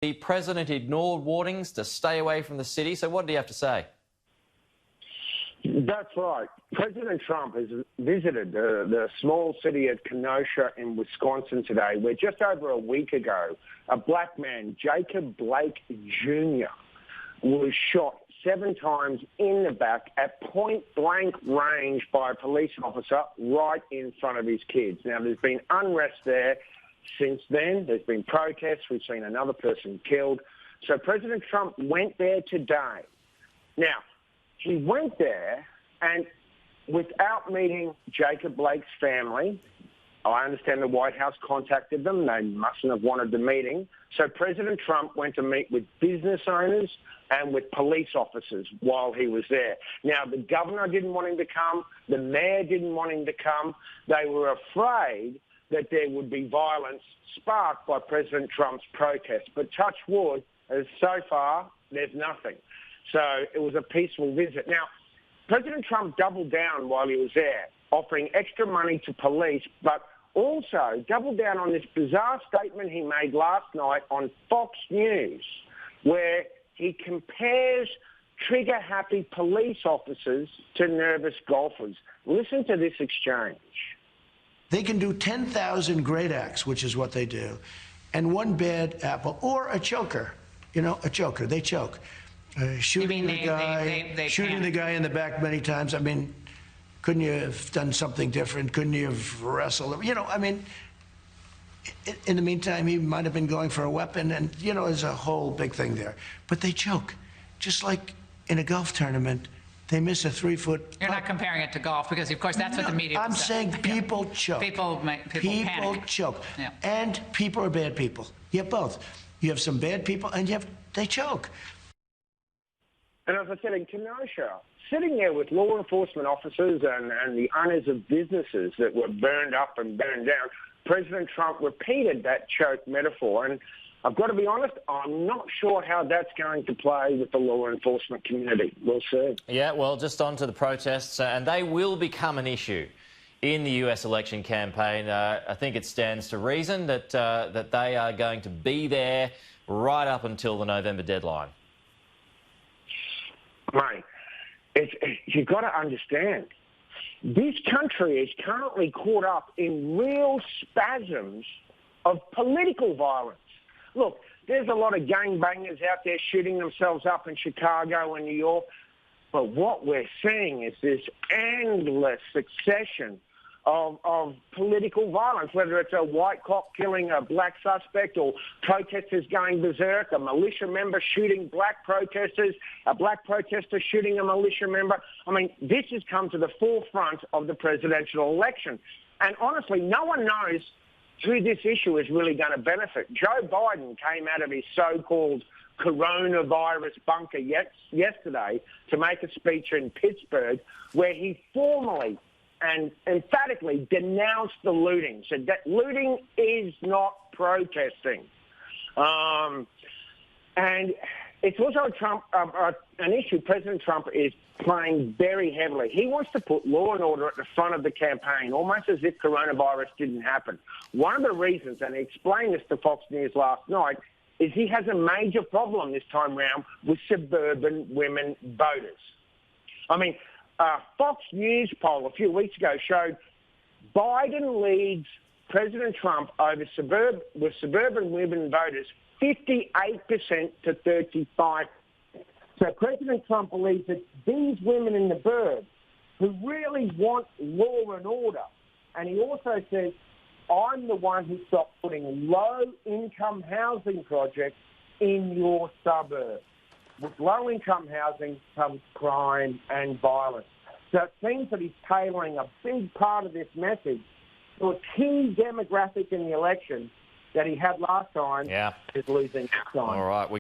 The president ignored warnings to stay away from the city. So what did he have to say? That's right. President Trump has visited the small city of Kenosha in Wisconsin today, where just over a week ago, a black man, Jacob Blake Jr., was shot 7 times in the back at point-blank range by a police officer right in front of his kids. Now, there's been unrest there since then. There's been protests. We've seen another person killed. So President Trump went there today. Now, he went there and without meeting Jacob Blake's family, I understand the White House contacted them. They mustn't have wanted the meeting. So President Trump went to meet with business owners and with police officers while he was there. Now, the governor didn't want him to come. The mayor didn't want him to come. They were afraid that there would be violence sparked by President Trump's protest. But touch wood, as so far, there's nothing. So it was a peaceful visit. Now, President Trump doubled down while he was there, offering extra money to police, but also doubled down on this bizarre statement he made last night on Fox News, where he compares trigger-happy police officers to nervous golfers. Listen to this exchange. They can do 10,000 great acts, which is what they do, and one bad apple, or a choker. You know, a choker. They choke. Shooting the guy in the back many times. I mean, couldn't you have done something different? Couldn't you have wrestled? You know, I mean, in the meantime, he might have been going for a weapon, and, you know, there's a whole big thing there. But they choke. Just like in a golf tournament, they miss a 3-foot. You're not comparing it to golf because, of course, that's what the media I'm saying people choke. People panic. Choke. Yeah. And people are bad people. You have both. You have some bad people, and they choke. And as I said, in Kenosha, sitting there with law enforcement officers and the owners of businesses that were burned up and burned down, President Trump repeated that choke metaphor. And I've got to be honest, I'm not sure how that's going to play with the law enforcement community. We'll see. Yeah, well, just on to the protests, and they will become an issue in the US election campaign. I think it stands to reason that that they are going to be there right up until the November deadline. Mate, you've got to understand, this country is currently caught up in real spasms of political violence. Look, there's a lot of gangbangers out there shooting themselves up in Chicago and New York, but what we're seeing is this endless succession of political violence, whether it's a white cop killing a black suspect or protesters going berserk, a militia member shooting black protesters, a black protester shooting a militia member. I mean, this has come to the forefront of the presidential election. And honestly, no one knows who this issue is really going to benefit. Joe Biden came out of his so-called coronavirus bunker yesterday to make a speech in Pittsburgh where he formally and emphatically denounced the looting, said that looting is not protesting. And it's also an issue President Trump is playing very heavily. He wants to put law and order at the front of the campaign, almost as if coronavirus didn't happen. One of the reasons, and he explained this to Fox News last night, is he has a major problem this time round with suburban women voters. I mean, Fox News poll a few weeks ago showed Biden leads President Trump over suburban women voters 58% to 35%. So President Trump believes that these women in the burbs who really want law and order, and he also says, I'm the one who stopped putting low-income housing projects in your suburbs. With low-income housing comes crime and violence. So it seems that he's tailoring a big part of this message to a key demographic in the election that he had last time is losing this time. All right.